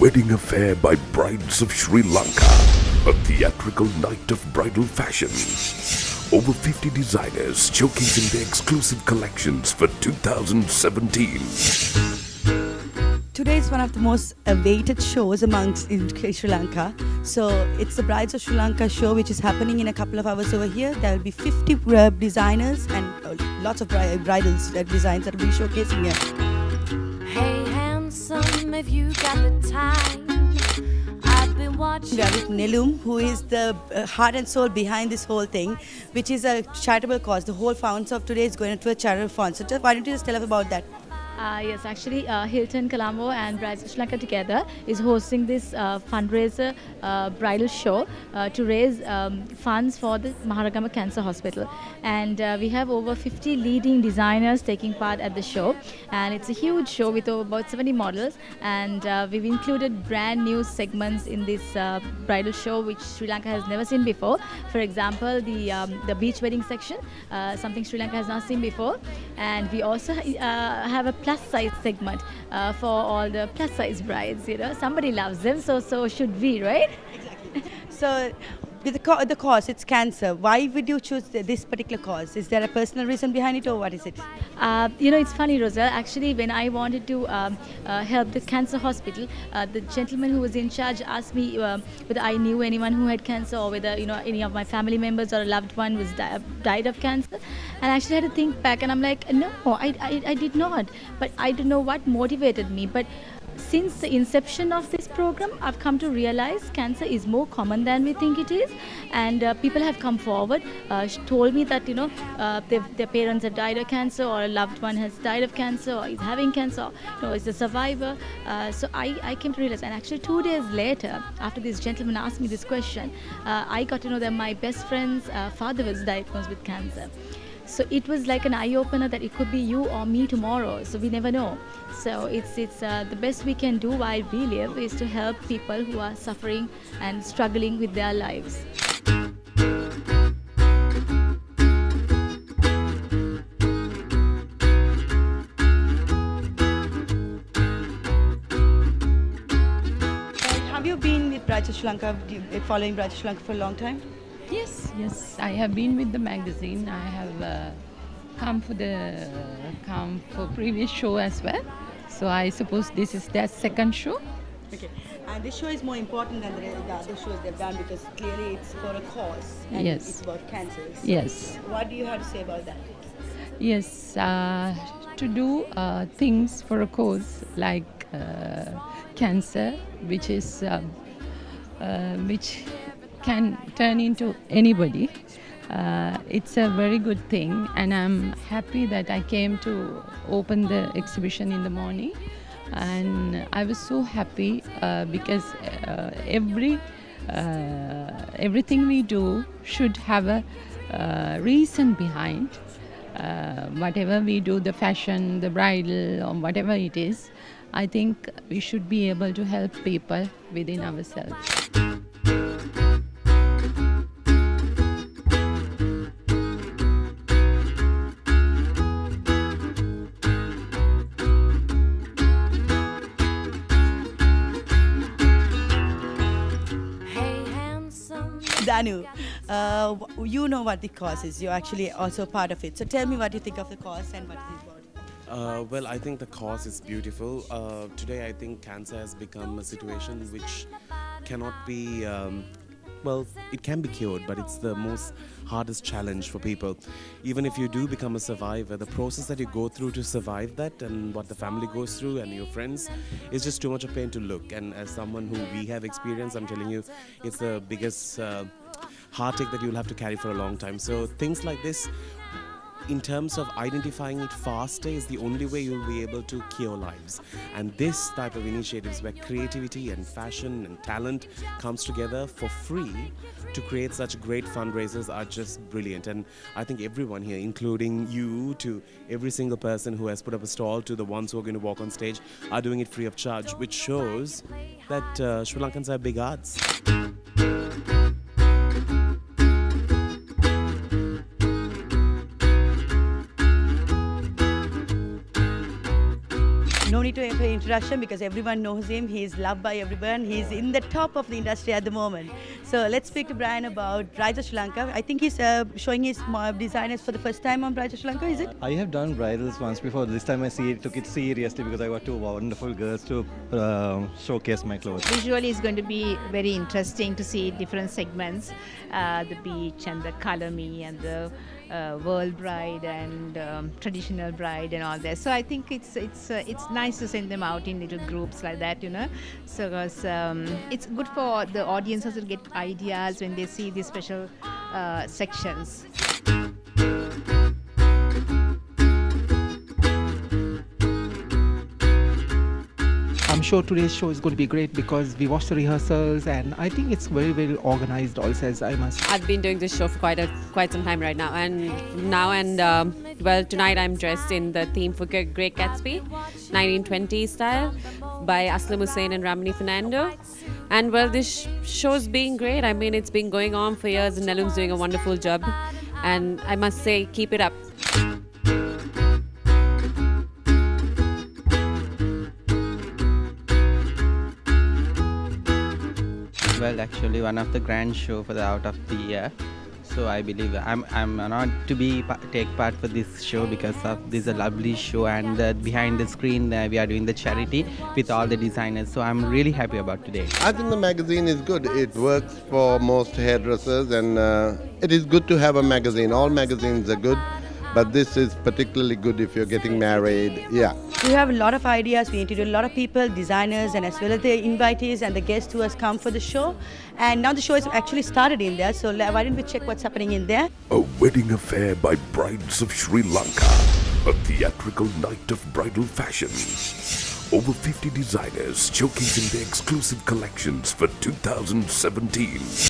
Wedding Affair by Brides of Sri Lanka. A theatrical night of bridal fashion. Over 50 designers showcasing their exclusive collections for 2017. Today is one of the most awaited shows amongst in Sri Lanka. So it's the Brides of Sri Lanka show, which is happening in a couple of hours over here. There will be 50 designers and lots of bridals designs that will be showcasing here. Hey handsome, if you got the time, I've been watching. We are with Nilum, who is the heart and soul behind this whole thing, which is a charitable cause. The whole funds of today is going to a charitable fund. So why don't you just tell us about that? Yes, actually, Hilton Colombo and Brides of Sri Lanka together is hosting this fundraiser bridal show to raise funds for the Maharagama Cancer Hospital. And we have over 50 leading designers taking part at the show. And it's a huge show with about 70 models. And we've included brand new segments in this bridal show, which Sri Lanka has never seen before. For example, the beach wedding section, something Sri Lanka has not seen before. And we also have a plus size segment for all the plus size brides. You know, somebody loves them, so should we, right? Exactly. So with the cause, it's cancer. Why would you choose this particular cause? Is there a personal reason behind it, or what is it? You know, it's funny, Roselle. Actually, when I wanted to help the cancer hospital, the gentleman who was in charge asked me whether I knew anyone who had cancer, or whether any of my family members or a loved one was died of cancer. And I actually had to think back, and I'm like, no, I did not. But I don't know what motivated me. But since the inception of this program, I've come to realize cancer is more common than we think it is, and people have come forward, told me that their parents have died of cancer, or a loved one has died of cancer, or is having cancer, is a survivor. So I came to realize, and actually 2 days later, after this gentleman asked me this question, I got to know that my best friend's father was diagnosed with cancer. So it was like an eye-opener that it could be you or me tomorrow, so we never know. So it's the best we can do while we live is to help people who are suffering and struggling with their lives. Have you been with Brides of Sri Lanka, following Brides of Sri Lanka for a long time? Yes. I have been with the magazine. I have come for previous show as well. So I suppose this is their second show. Okay, and this show is more important than the other shows they've done, because clearly it's for a cause and Yes. it's about cancer. So Yes. what do you have to say about that? Yes, to do things for a cause like cancer, which can turn into anybody. It's a very good thing, and I'm happy that I came to open the exhibition in the morning, and I was so happy because everything we do should have a reason behind. Whatever we do, the fashion, the bridal, or whatever it is, I think we should be able to help people within ourselves. Hey handsome. Danu, you know what the cause is. You're actually also part of it. So tell me what you think of the cause and what it is about. Well, I think the cause is beautiful. Today, I think cancer has become a situation which cannot be, it can be cured, but it's the most hardest challenge for people. Even if you do become a survivor, the process that you go through to survive that, and what the family goes through and your friends, is just too much of pain to look. And as someone who we have experienced, I'm telling you, it's the biggest heartache that you'll have to carry for a long time. So things like this, in terms of identifying it faster, is the only way you'll be able to cure lives. And this type of initiatives where creativity and fashion and talent comes together for free to create such great fundraisers are just brilliant. And I think everyone here, including you, to every single person who has put up a stall, to the ones who are going to walk on stage, are doing it free of charge, which shows that Sri Lankans have big hearts. No need to have an introduction because everyone knows him. He is loved by everyone. He's in the top of the industry at the moment. So let's speak to Brian about Brides of Sri Lanka. I think he's showing his designers for the first time on Brides of Sri Lanka, is it? I have done bridals once before. This time I took it seriously because I got two wonderful girls to showcase my clothes. Visually, it's going to be very interesting to see different segments, the beach and the color me and the world bride and traditional bride and all that. So I think it's nice to send them out in little groups like that, you know. So it's good for the audiences to get ideas when they see these special sections. I'm sure today's show is going to be great because we watched the rehearsals and I think it's very well organized also, as I must. I've been doing this show for quite some time right now, and well, tonight I'm dressed in the theme for Great Gatsby, 1920s style, by Aslam Hussain and Ramani Fernando. And well, this show's been great. I mean, it's been going on for years, and Nelum's doing a wonderful job, and I must say, keep it up. Well, actually, one of the grand show for the out of the year. So I believe I'm honored to take part for this show because of this a lovely show, and behind the screen we are doing the charity with all the designers. So I'm really happy about today. I think the magazine is good. It works for most hairdressers, and it is good to have a magazine. All magazines are good, but this is particularly good if you're getting married. Yeah. We have a lot of ideas. We interviewed a lot of people, designers, and as well as the invitees and the guests who has come for the show. And now the show has actually started in there. So why don't we check what's happening in there? A wedding affair by Brides of Sri Lanka. A theatrical night of bridal fashion. Over 50 designers showcasing their exclusive collections for 2017.